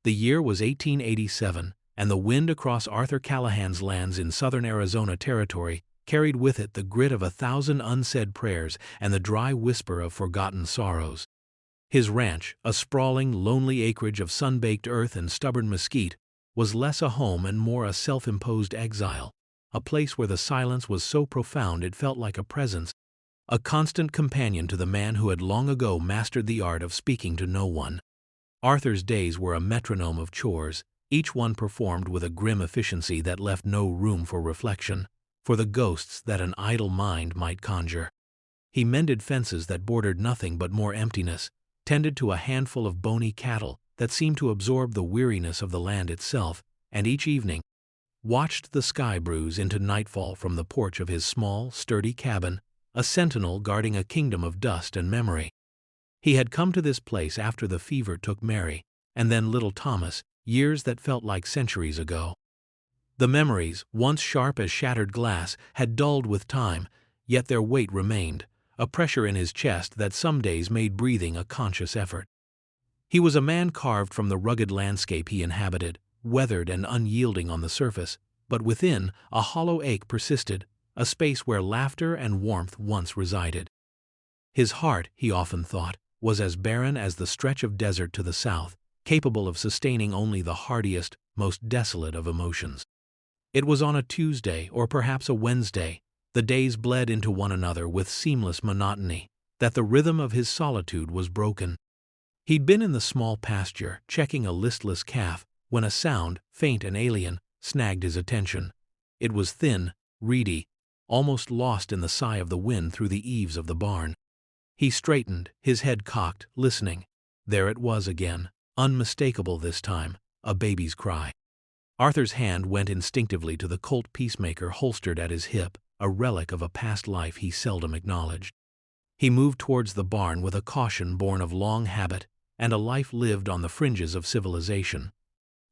The year was 1887, and the wind across Arthur Callahan's lands in southern Arizona Territory carried with it the grit of 1,000 unsaid prayers and the dry whisper of forgotten sorrows. His ranch, a sprawling, lonely acreage of sun-baked earth and stubborn mesquite, was less a home and more a self-imposed exile, a place where the silence was so profound it felt like a presence, a constant companion to the man who had long ago mastered the art of speaking to no one. Arthur's days were a metronome of chores, each one performed with a grim efficiency that left no room for reflection, for the ghosts that an idle mind might conjure. He mended fences that bordered nothing but more emptiness, tended to a handful of bony cattle that seemed to absorb the weariness of the land itself, and each evening watched the sky bruise into nightfall from the porch of his small, sturdy cabin, a sentinel guarding a kingdom of dust and memory. He had come to this place after the fever took Mary, and then little Thomas, years that felt like centuries ago. The memories, once sharp as shattered glass, had dulled with time, yet their weight remained, a pressure in his chest that some days made breathing a conscious effort. He was a man carved from the rugged landscape he inhabited, weathered and unyielding on the surface, but within, a hollow ache persisted, a space where laughter and warmth once resided. His heart, he often thought, was as barren as the stretch of desert to the south, capable of sustaining only the hardiest, most desolate of emotions. It was on a Tuesday, or perhaps a Wednesday, the days bled into one another with seamless monotony, that the rhythm of his solitude was broken. He'd been in the small pasture, checking a listless calf, when a sound, faint and alien, snagged his attention. It was thin, reedy, almost lost in the sigh of the wind through the eaves of the barn. He straightened, his head cocked, listening. There it was again, unmistakable this time, a baby's cry. Arthur's hand went instinctively to the Colt peacemaker holstered at his hip, a relic of a past life he seldom acknowledged. He moved towards the barn with a caution born of long habit and a life lived on the fringes of civilization.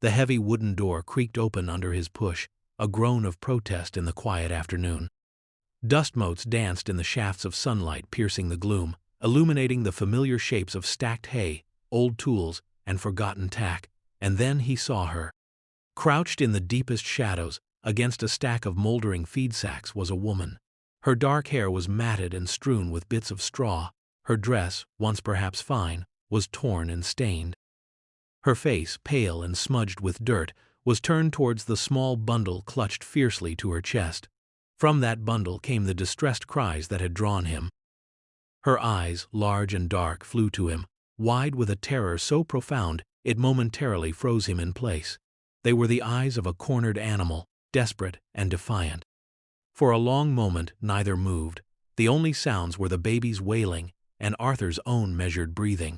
The heavy wooden door creaked open under his push, a groan of protest in the quiet afternoon. Dust motes danced in the shafts of sunlight piercing the gloom, illuminating the familiar shapes of stacked hay, old tools, and forgotten tack, and then he saw her. Crouched in the deepest shadows, against a stack of moldering feed sacks, was a woman. Her dark hair was matted and strewn with bits of straw. Her dress, once perhaps fine, was torn and stained. Her face, pale and smudged with dirt, was turned towards the small bundle clutched fiercely to her chest. From that bundle came the distressed cries that had drawn him. Her eyes, large and dark, flew to him, wide with a terror so profound it momentarily froze him in place. They were the eyes of a cornered animal, desperate and defiant. For a long moment neither moved. The only sounds were the baby's wailing and Arthur's own measured breathing.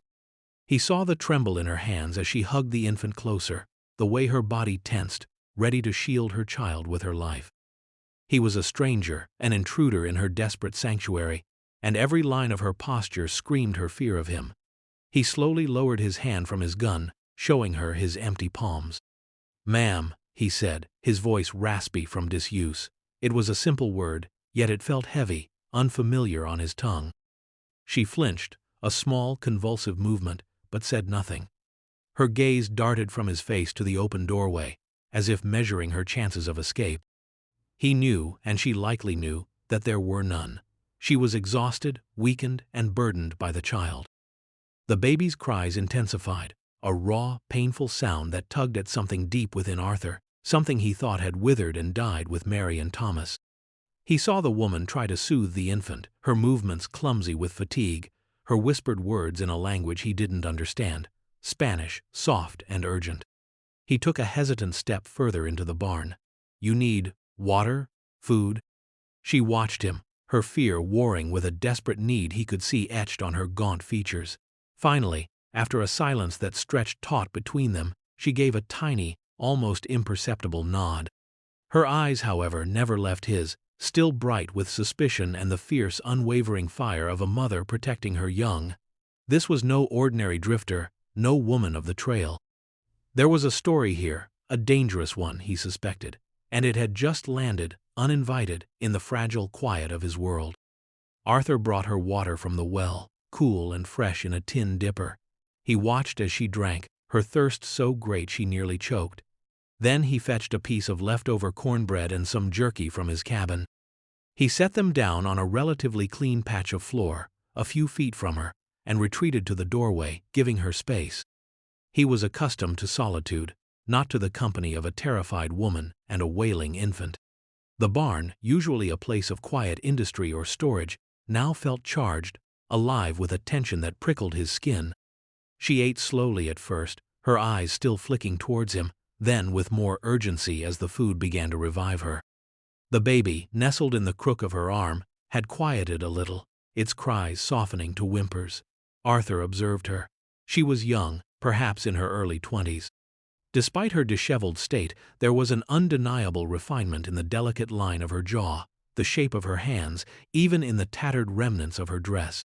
He saw the tremble in her hands as she hugged the infant closer, the way her body tensed, ready to shield her child with her life. He was a stranger, an intruder in her desperate sanctuary, and every line of her posture screamed her fear of him. He slowly lowered his hand from his gun, showing her his empty palms. "Ma'am," he said, his voice raspy from disuse. It was a simple word, yet it felt heavy, unfamiliar on his tongue. She flinched, a small, convulsive movement, but said nothing. Her gaze darted from his face to the open doorway, as if measuring her chances of escape. He knew, and she likely knew, that there were none. She was exhausted, weakened, and burdened by the child. The baby's cries intensified, a raw, painful sound that tugged at something deep within Arthur, something he thought had withered and died with Mary and Thomas. He saw the woman try to soothe the infant, her movements clumsy with fatigue, her whispered words in a language he didn't understand, Spanish, soft and urgent. He took a hesitant step further into the barn. "You need water? Food?" She watched him, her fear warring with a desperate need he could see etched on her gaunt features. Finally, after a silence that stretched taut between them, she gave a tiny, almost imperceptible nod. Her eyes, however, never left his, still bright with suspicion and the fierce, unwavering fire of a mother protecting her young. This was no ordinary drifter, no woman of the trail. There was a story here, a dangerous one, he suspected, and it had just landed, uninvited, in the fragile quiet of his world. Arthur brought her water from the well, cool and fresh in a tin dipper. He watched as she drank, her thirst so great she nearly choked. Then he fetched a piece of leftover cornbread and some jerky from his cabin. He set them down on a relatively clean patch of floor, a few feet from her, and retreated to the doorway, giving her space. He was accustomed to solitude, not to the company of a terrified woman and a wailing infant. The barn, usually a place of quiet industry or storage, now felt charged, alive with a tension that prickled his skin. She ate slowly at first, her eyes still flicking towards him, then with more urgency as the food began to revive her. The baby, nestled in the crook of her arm, had quieted a little, its cries softening to whimpers. Arthur observed her. She was young, perhaps in her early 20s. Despite her disheveled state, there was an undeniable refinement in the delicate line of her jaw, the shape of her hands, even in the tattered remnants of her dress.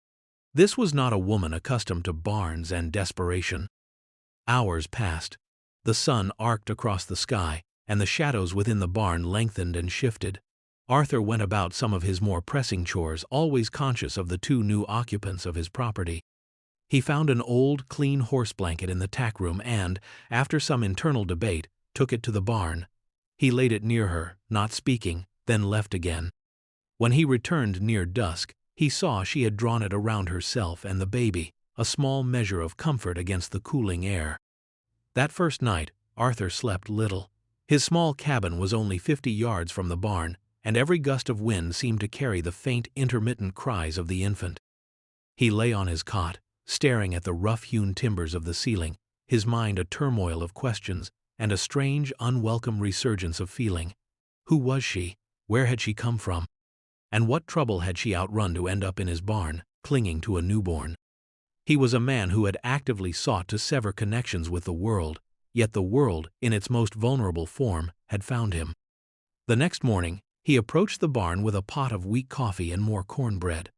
This was not a woman accustomed to barns and desperation. Hours passed. The sun arced across the sky, and the shadows within the barn lengthened and shifted. Arthur went about some of his more pressing chores, always conscious of the two new occupants of his property. He found an old, clean horse blanket in the tack room and, after some internal debate, took it to the barn. He laid it near her, not speaking, then left again. When he returned near dusk, he saw she had drawn it around herself and the baby, a small measure of comfort against the cooling air. That first night, Arthur slept little. His small cabin was only 50 yards from the barn, and every gust of wind seemed to carry the faint, intermittent cries of the infant. He lay on his cot, staring at the rough-hewn timbers of the ceiling, his mind a turmoil of questions and a strange, unwelcome resurgence of feeling. Who was she? Where had she come from? And what trouble had she outrun to end up in his barn, clinging to a newborn? He was a man who had actively sought to sever connections with the world, yet the world, in its most vulnerable form, had found him. The next morning, he approached the barn with a pot of weak coffee and more cornbread.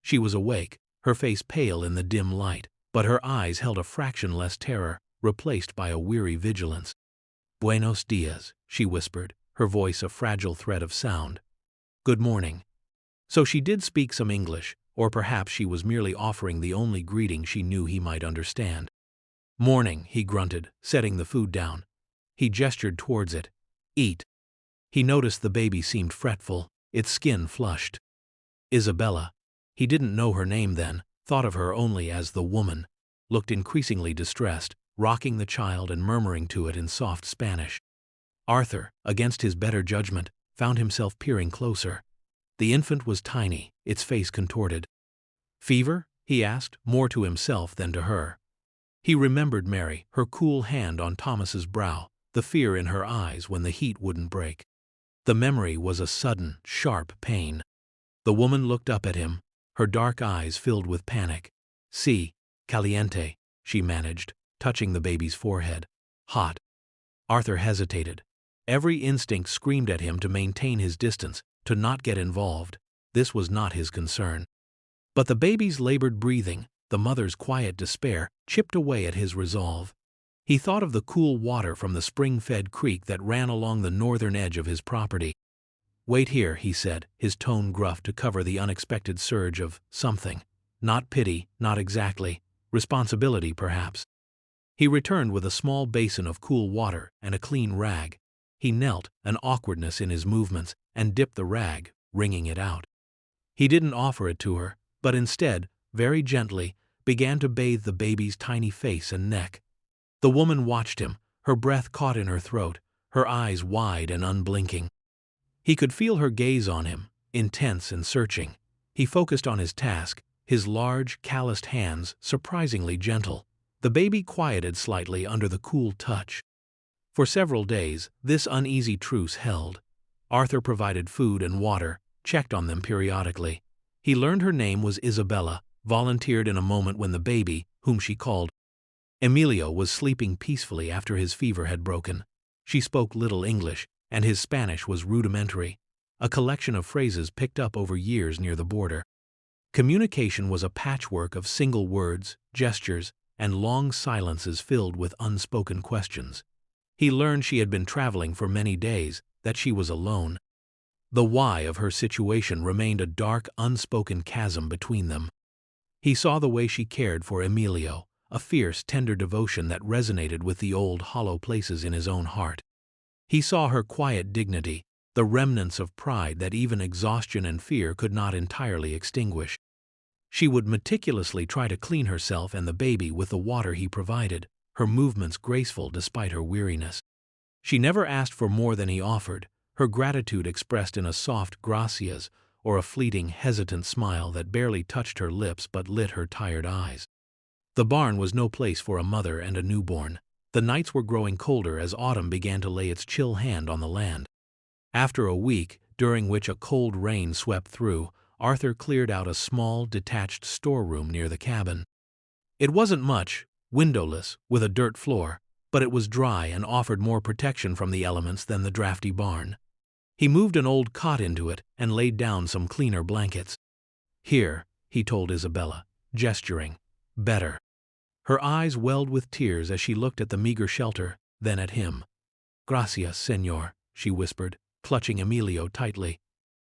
She was awake, her face pale in the dim light, but her eyes held a fraction less terror, replaced by a weary vigilance. "Buenos dias," she whispered, her voice a fragile thread of sound. "Good morning." So she did speak some English, or perhaps she was merely offering the only greeting she knew he might understand. "Morning," he grunted, setting the food down. He gestured towards it. "Eat." He noticed the baby seemed fretful, its skin flushed. Isabella. He didn't know her name then, thought of her only as the woman, looked increasingly distressed, rocking the child and murmuring to it in soft Spanish. Arthur, against his better judgment, found himself peering closer. The infant was tiny, its face contorted. "Fever?" he asked, more to himself than to her. He remembered Mary, her cool hand on Thomas's brow, the fear in her eyes when the heat wouldn't break. The memory was a sudden, sharp pain. The woman looked up at him, her dark eyes filled with panic. "Sí, caliente," she managed, touching the baby's forehead. "Hot." Arthur hesitated. Every instinct screamed at him to maintain his distance, to not get involved. This was not his concern. But the baby's labored breathing, the mother's quiet despair, chipped away at his resolve. He thought of the cool water from the spring-fed creek that ran along the northern edge of his property. "Wait here," he said, his tone gruff to cover the unexpected surge of something. Not pity, not exactly. Responsibility, perhaps. He returned with a small basin of cool water and a clean rag. He knelt, an awkwardness in his movements, and dipped the rag, wringing it out. He didn't offer it to her, but instead, very gently, began to bathe the baby's tiny face and neck. The woman watched him, her breath caught in her throat, her eyes wide and unblinking. He could feel her gaze on him, intense and searching. He focused on his task, his large, calloused hands surprisingly gentle. The baby quieted slightly under the cool touch. For several days, this uneasy truce held. Arthur provided food and water, checked on them periodically. He learned her name was Isabella, volunteered in a moment when the baby, whom she called Emilio, was sleeping peacefully after his fever had broken. She spoke little English, and his Spanish was rudimentary, a collection of phrases picked up over years near the border. Communication was a patchwork of single words, gestures, and long silences filled with unspoken questions. He learned she had been traveling for many days, that she was alone. The why of her situation remained a dark, unspoken chasm between them. He saw the way she cared for Emilio, a fierce, tender devotion that resonated with the old, hollow places in his own heart. He saw her quiet dignity, the remnants of pride that even exhaustion and fear could not entirely extinguish. She would meticulously try to clean herself and the baby with the water he provided, her movements graceful despite her weariness. She never asked for more than he offered, her gratitude expressed in a soft gracias or a fleeting, hesitant smile that barely touched her lips but lit her tired eyes. The barn was no place for a mother and a newborn. The nights were growing colder as autumn began to lay its chill hand on the land. After a week, during which a cold rain swept through, Arthur cleared out a small, detached storeroom near the cabin. It wasn't much, windowless, with a dirt floor, but it was dry and offered more protection from the elements than the drafty barn. He moved an old cot into it and laid down some cleaner blankets. "Here," he told Isabella, gesturing. "Better." Her eyes welled with tears as she looked at the meager shelter, then at him. "Gracias, señor," she whispered, clutching Emilio tightly.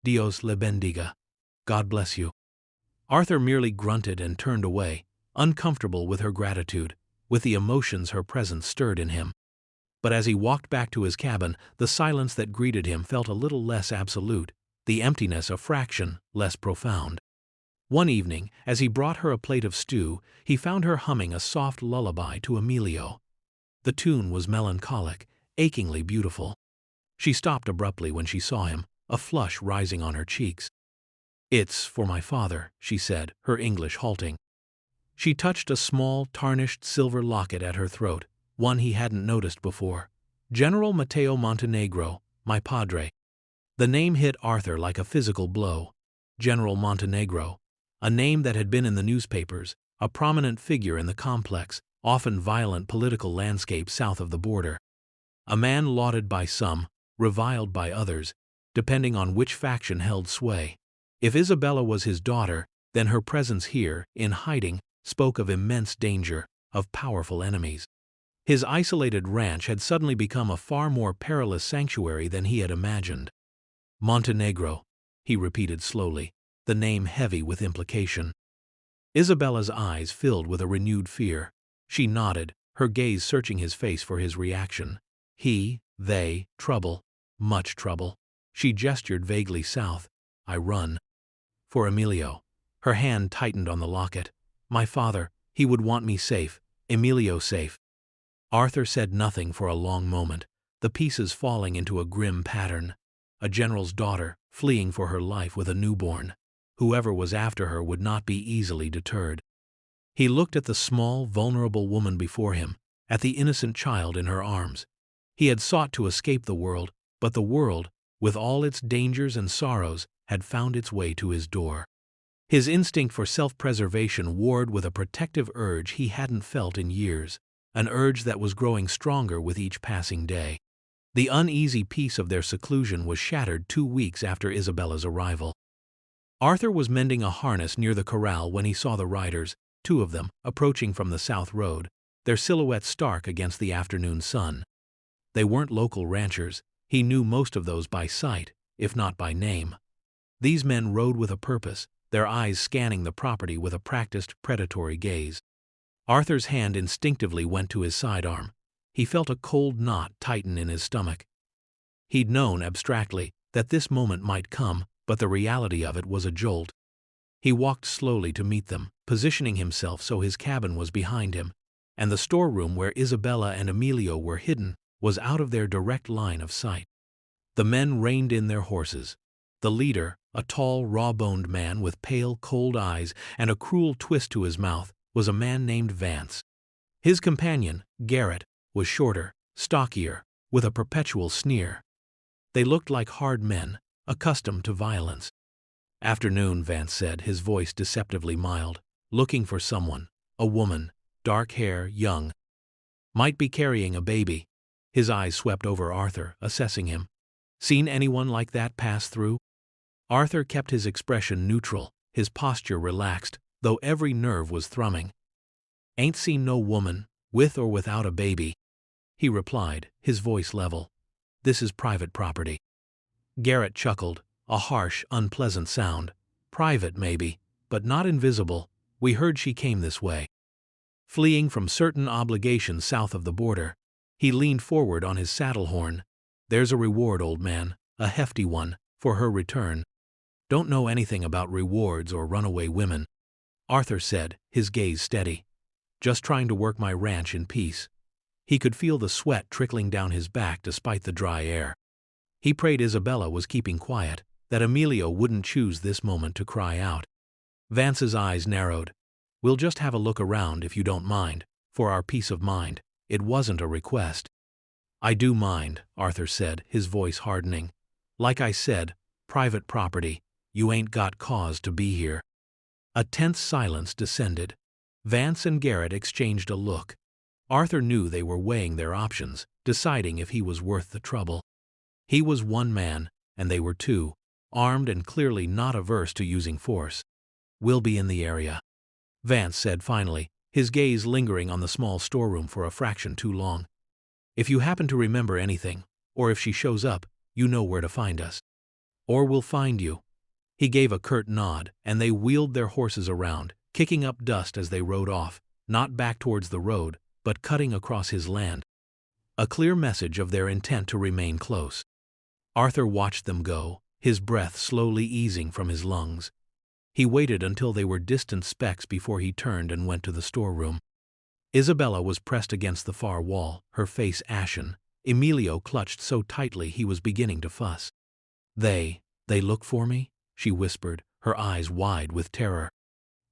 "Dios le bendiga. God bless you." Arthur merely grunted and turned away, uncomfortable with her gratitude, with the emotions her presence stirred in him. But as he walked back to his cabin, the silence that greeted him felt a little less absolute, the emptiness a fraction less profound. One evening, as he brought her a plate of stew, he found her humming a soft lullaby to Emilio. The tune was melancholic, achingly beautiful. She stopped abruptly when she saw him, a flush rising on her cheeks. "It's for my father," she said, her English halting. She touched a small, tarnished silver locket at her throat, one he hadn't noticed before. "General Mateo Montenegro, my padre." The name hit Arthur like a physical blow. General Montenegro, a name that had been in the newspapers, a prominent figure in the complex, often violent political landscape south of the border. A man lauded by some, reviled by others, depending on which faction held sway. If Isabella was his daughter, then her presence here, in hiding, spoke of immense danger, of powerful enemies. His isolated ranch had suddenly become a far more perilous sanctuary than he had imagined. "Montenegro," he repeated slowly, the name heavy with implication. Isabella's eyes filled with a renewed fear. She nodded, her gaze searching his face for his reaction. He, they, trouble, much trouble. She gestured vaguely south. "I run." "For Emilio." Her hand tightened on the locket. "My father, he would want me safe, Emilio safe." Arthur said nothing for a long moment, the pieces falling into a grim pattern. A general's daughter, fleeing for her life with a newborn. Whoever was after her would not be easily deterred. He looked at the small, vulnerable woman before him, at the innocent child in her arms. He had sought to escape the world, but the world, with all its dangers and sorrows, had found its way to his door. His instinct for self-preservation warred with a protective urge he hadn't felt in years, an urge that was growing stronger with each passing day. The uneasy peace of their seclusion was shattered 2 weeks after Isabella's arrival. Arthur was mending a harness near the corral when he saw the riders, 2 of them, approaching from the south road, their silhouettes stark against the afternoon sun. They weren't local ranchers. He knew most of those by sight, if not by name. These men rode with a purpose, their eyes scanning the property with a practiced, predatory gaze. Arthur's hand instinctively went to his sidearm. He felt a cold knot tighten in his stomach. He'd known, abstractly, that this moment might come, but the reality of it was a jolt. He walked slowly to meet them, positioning himself so his cabin was behind him, and the storeroom where Isabella and Emilio were hidden was out of their direct line of sight. The men reined in their horses. The leader, a tall, raw-boned man with pale, cold eyes and a cruel twist to his mouth, was a man named Vance. His companion, Garrett, was shorter, stockier, with a perpetual sneer. They looked like hard men, accustomed to violence. "Afternoon," Vance said, his voice deceptively mild. "Looking for someone, a woman, dark hair, young. Might be carrying a baby." His eyes swept over Arthur, assessing him. "Seen anyone like that pass through?" Arthur kept his expression neutral, his posture relaxed, though every nerve was thrumming. "Ain't seen no woman, with or without a baby," he replied, his voice level. "This is private property." Garrett chuckled, a harsh, unpleasant sound. "Private, maybe, but not invisible. We heard she came this way." fleeing from certain obligations south of the border. He leaned forward on his saddle horn. There's a reward, old man, a hefty one, for her return. Don't know anything about rewards or runaway women, Arthur said, his gaze steady. Just trying to work my ranch in peace. He could feel the sweat trickling down his back despite the dry air. He prayed Isabella was keeping quiet, that Emilio wouldn't choose this moment to cry out. Vance's eyes narrowed. We'll just have a look around if you don't mind, for our peace of mind. It wasn't a request. I do mind, Arthur said, his voice hardening. Like I said, private property. You ain't got cause to be here. A tense silence descended. Vance and Garrett exchanged a look. Arthur knew they were weighing their options, deciding if he was worth the trouble. He was one man, and they were two, armed and clearly not averse to using force. We'll be in the area, Vance said finally, his gaze lingering on the small storeroom for a fraction too long. If you happen to remember anything, or if she shows up, you know where to find us. Or we'll find you. He gave a curt nod, and they wheeled their horses around, kicking up dust as they rode off, not back towards the road, but cutting across his land. A clear message of their intent to remain close. Arthur watched them go, his breath slowly easing from his lungs. He waited until they were distant specks before he turned and went to the storeroom. Isabella was pressed against the far wall, her face ashen. Emilio clutched so tightly he was beginning to fuss. They look for me?" she whispered, her eyes wide with terror.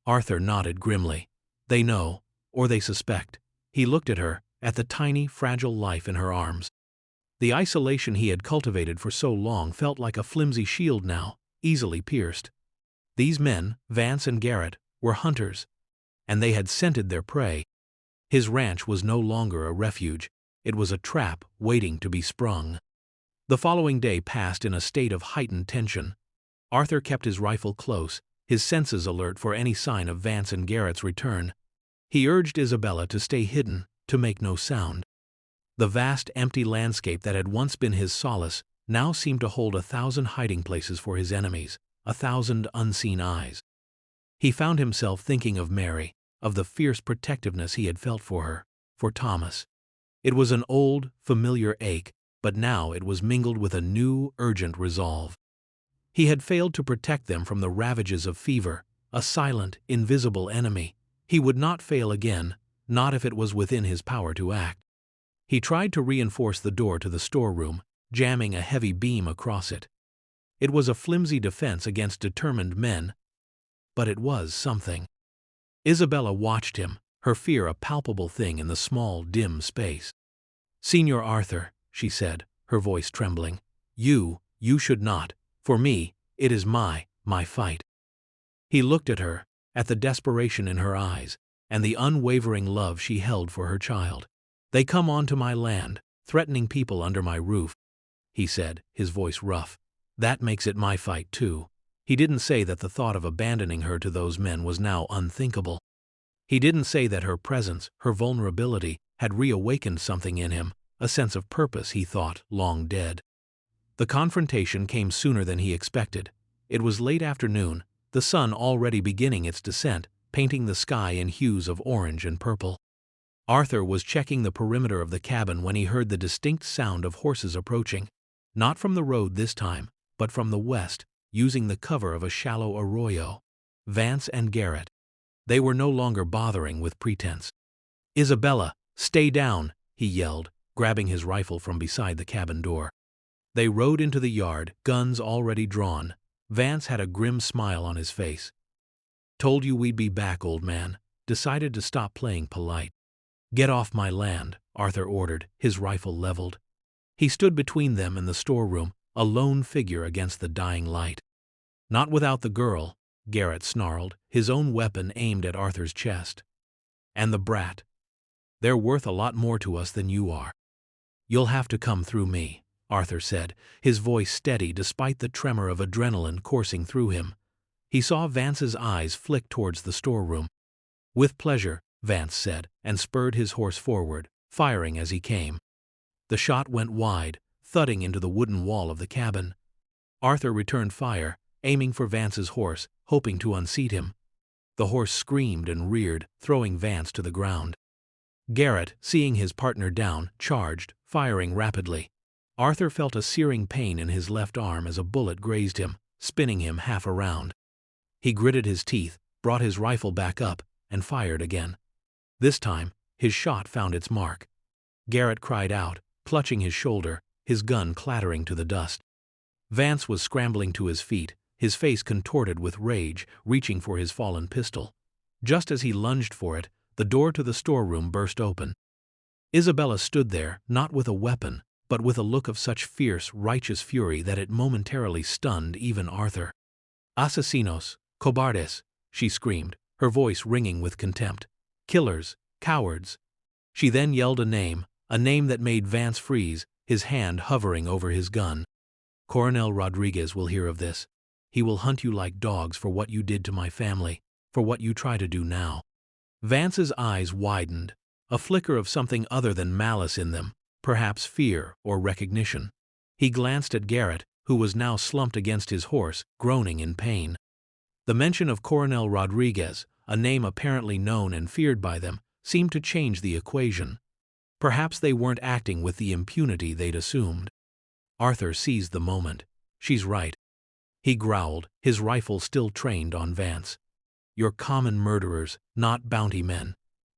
Arthur nodded grimly. "They know, or they suspect." He looked at her, at the tiny, fragile life in her arms. The isolation he had cultivated for so long felt like a flimsy shield now, easily pierced. These men, Vance and Garrett, were hunters, and they had scented their prey. His ranch was no longer a refuge. It was a trap waiting to be sprung. The following day passed in a state of heightened tension. Arthur kept his rifle close, his senses alert for any sign of Vance and Garrett's return. He urged Isabella to stay hidden, to make no sound. The vast, empty landscape that had once been his solace now seemed to hold 1,000 hiding places for his enemies, 1,000 unseen eyes. He found himself thinking of Mary, of the fierce protectiveness he had felt for her, for Thomas. It was an old, familiar ache, but now it was mingled with a new, urgent resolve. He had failed to protect them from the ravages of fever, a silent, invisible enemy. He would not fail again, not if it was within his power to act. He tried to reinforce the door to the storeroom, jamming a heavy beam across it. It was a flimsy defense against determined men, but it was something. Isabella watched him, her fear a palpable thing in the small, dim space. "Señor Arthur," she said, her voice trembling, you should not. For me, it is my fight." He looked at her, at the desperation in her eyes, and the unwavering love she held for her child. "They come onto my land, threatening people under my roof," he said, his voice rough. "That makes it my fight, too." He didn't say that the thought of abandoning her to those men was now unthinkable. He didn't say that her presence, her vulnerability, had reawakened something in him, a sense of purpose he thought long dead. The confrontation came sooner than he expected. It was late afternoon, the sun already beginning its descent, painting the sky in hues of orange and purple. Arthur was checking the perimeter of the cabin when he heard the distinct sound of horses approaching, not from the road this time, but from the west, using the cover of a shallow arroyo. Vance and Garrett. They were no longer bothering with pretense. "Isabella, stay down," he yelled, grabbing his rifle from beside the cabin door. They rode into the yard, guns already drawn. Vance had a grim smile on his face. "Told you we'd be back, old man. Decided to stop playing polite." "Get off my land," Arthur ordered, his rifle leveled. He stood between them and the storeroom, a lone figure against the dying light. "Not without the girl," Garrett snarled, his own weapon aimed at Arthur's chest. "And the brat. They're worth a lot more to us than you are." "You'll have to come through me," Arthur said, his voice steady despite the tremor of adrenaline coursing through him. He saw Vance's eyes flick towards the storeroom. "With pleasure," Vance said, and spurred his horse forward, firing as he came. The shot went wide, thudding into the wooden wall of the cabin. Arthur returned fire, aiming for Vance's horse, hoping to unseat him. The horse screamed and reared, throwing Vance to the ground. Garrett, seeing his partner down, charged, firing rapidly. Arthur felt a searing pain in his left arm as a bullet grazed him, spinning him half around. He gritted his teeth, brought his rifle back up, and fired again. This time, his shot found its mark. Garrett cried out, clutching his shoulder, his gun clattering to the dust. Vance was scrambling to his feet, his face contorted with rage, reaching for his fallen pistol. Just as he lunged for it, the door to the storeroom burst open. Isabella stood there, not with a weapon, but with a look of such fierce, righteous fury that it momentarily stunned even Arthur. "Asesinos, cobardes," she screamed, her voice ringing with contempt. "Killers, cowards." She then yelled a name that made Vance freeze, his hand hovering over his gun. "Coronel Rodriguez will hear of this. He will hunt you like dogs for what you did to my family, for what you try to do now." Vance's eyes widened, a flicker of something other than malice in them, perhaps fear or recognition. He glanced at Garrett, who was now slumped against his horse, groaning in pain. The mention of Coronel Rodriguez, a name apparently known and feared by them, seemed to change the equation. Perhaps they weren't acting with the impunity they'd assumed. Arthur seized the moment. "She's right," he growled, his rifle still trained on Vance. "You're common murderers, not bounty men.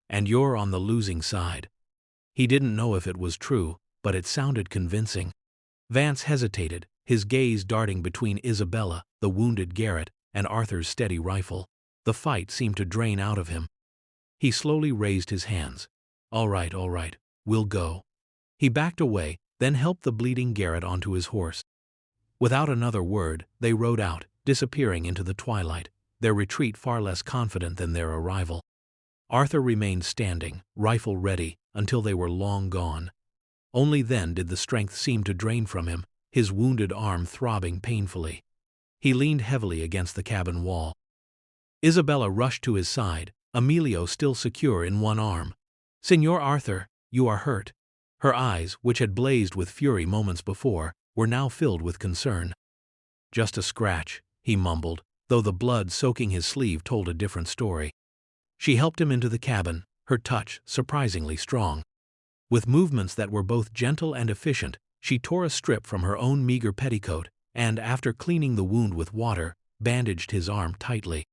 And you're on the losing side." He didn't know if it was true, but it sounded convincing. Vance hesitated, his gaze darting between Isabella, the wounded Garrett, and Arthur's steady rifle. The fight seemed to drain out of him. He slowly raised his hands. All right, we'll go." He backed away, then helped the bleeding Garrett onto his horse. Without another word, they rode out, disappearing into the twilight, their retreat far less confident than their arrival. Arthur remained standing, rifle ready, until they were long gone. Only then did the strength seem to drain from him, his wounded arm throbbing painfully. He leaned heavily against the cabin wall. Isabella rushed to his side, Emilio still secure in one arm. "Señor Arthur, you are hurt." Her eyes, which had blazed with fury moments before, were now filled with concern. "Just a scratch," he mumbled, though the blood soaking his sleeve told a different story. She helped him into the cabin, her touch surprisingly strong. With movements that were both gentle and efficient, she tore a strip from her own meager petticoat, and after cleaning the wound with water, bandaged his arm tightly.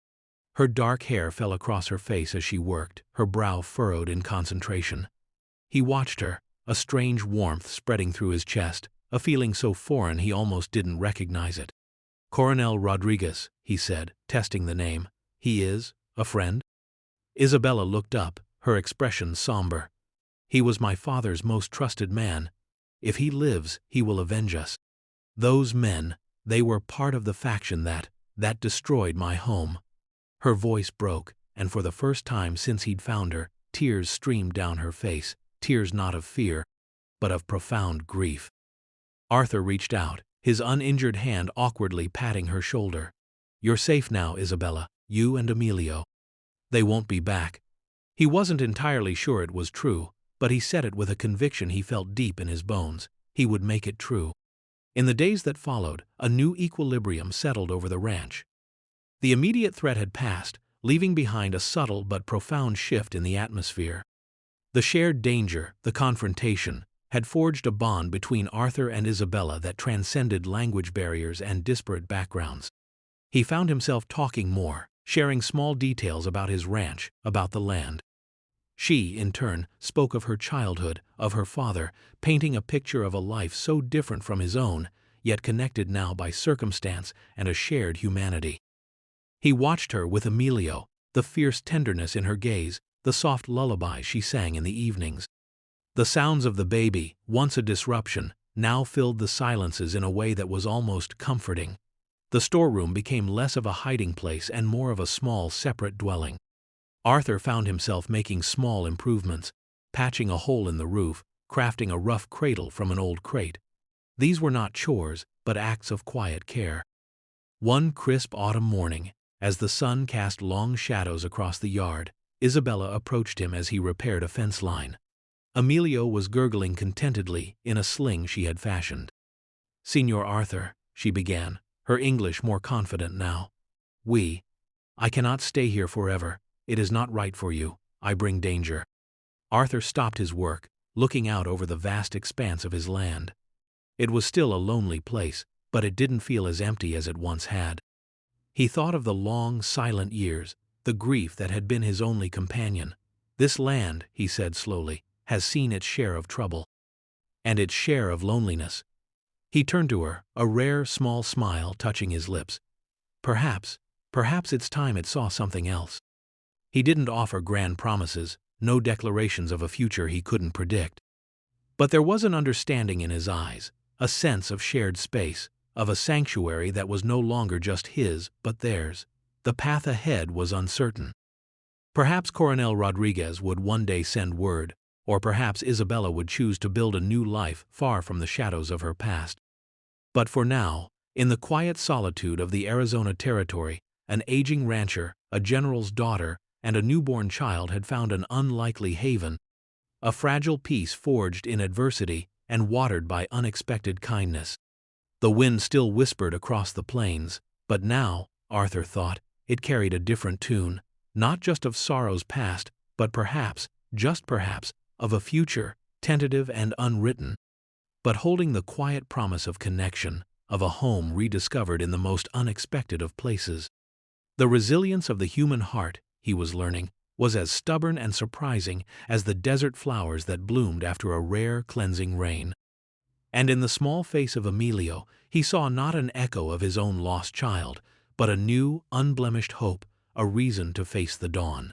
Her dark hair fell across her face as she worked, her brow furrowed in concentration. He watched her, a strange warmth spreading through his chest, a feeling so foreign he almost didn't recognize it. "Coronel Rodriguez," he said, testing the name. "He is a friend?" Isabella looked up, her expression somber. "He was my father's most trusted man. If he lives, he will avenge us. Those men, they were part of the faction that destroyed my home." Her voice broke, and for the first time since he'd found her, tears streamed down her face, tears not of fear, but of profound grief. Arthur reached out, his uninjured hand awkwardly patting her shoulder. "You're safe now, Isabella, you and Emilio. They won't be back." He wasn't entirely sure it was true, but he said it with a conviction he felt deep in his bones. He would make it true. In the days that followed, a new equilibrium settled over the ranch. The immediate threat had passed, leaving behind a subtle but profound shift in the atmosphere. The shared danger, the confrontation, had forged a bond between Arthur and Isabella that transcended language barriers and disparate backgrounds. He found himself talking more, sharing small details about his ranch, about the land. She, in turn, spoke of her childhood, of her father, painting a picture of a life so different from his own, yet connected now by circumstance and a shared humanity. He watched her with Emilio, the fierce tenderness in her gaze, the soft lullaby she sang in the evenings. The sounds of the baby, once a disruption, now filled the silences in a way that was almost comforting. The storeroom became less of a hiding place and more of a small, separate dwelling. Arthur found himself making small improvements, patching a hole in the roof, crafting a rough cradle from an old crate. These were not chores, but acts of quiet care. One crisp autumn morning, as the sun cast long shadows across the yard, Isabella approached him as he repaired a fence line. Emilio was gurgling contentedly in a sling she had fashioned. "Señor Arthur," she began, her English more confident now. I cannot stay here forever. It is not right for you. I bring danger." Arthur stopped his work, looking out over the vast expanse of his land. It was still a lonely place, but it didn't feel as empty as it once had. He thought of the long, silent years, the grief that had been his only companion. This land, he said slowly, has seen its share of trouble. And its share of loneliness. He turned to her, a rare, small smile touching his lips. Perhaps it's time it saw something else. He didn't offer grand promises, no declarations of a future he couldn't predict. But there was an understanding in his eyes, a sense of shared space, of a sanctuary that was no longer just his, but theirs. The path ahead was uncertain. Perhaps Coronel Rodriguez would one day send word, or perhaps Isabella would choose to build a new life far from the shadows of her past. But for now, in the quiet solitude of the Arizona territory, an aging rancher, a general's daughter, and a newborn child had found an unlikely haven, a fragile peace forged in adversity and watered by unexpected kindness. The wind still whispered across the plains, but now, Arthur thought, it carried a different tune, not just of sorrows past, but perhaps, just perhaps, of a future, tentative and unwritten, but holding the quiet promise of connection, of a home rediscovered in the most unexpected of places. The resilience of the human heart, he was learning, was as stubborn and surprising as the desert flowers that bloomed after a rare, cleansing rain. And in the small face of Emilio, he saw not an echo of his own lost child, but a new, unblemished hope, a reason to face the dawn.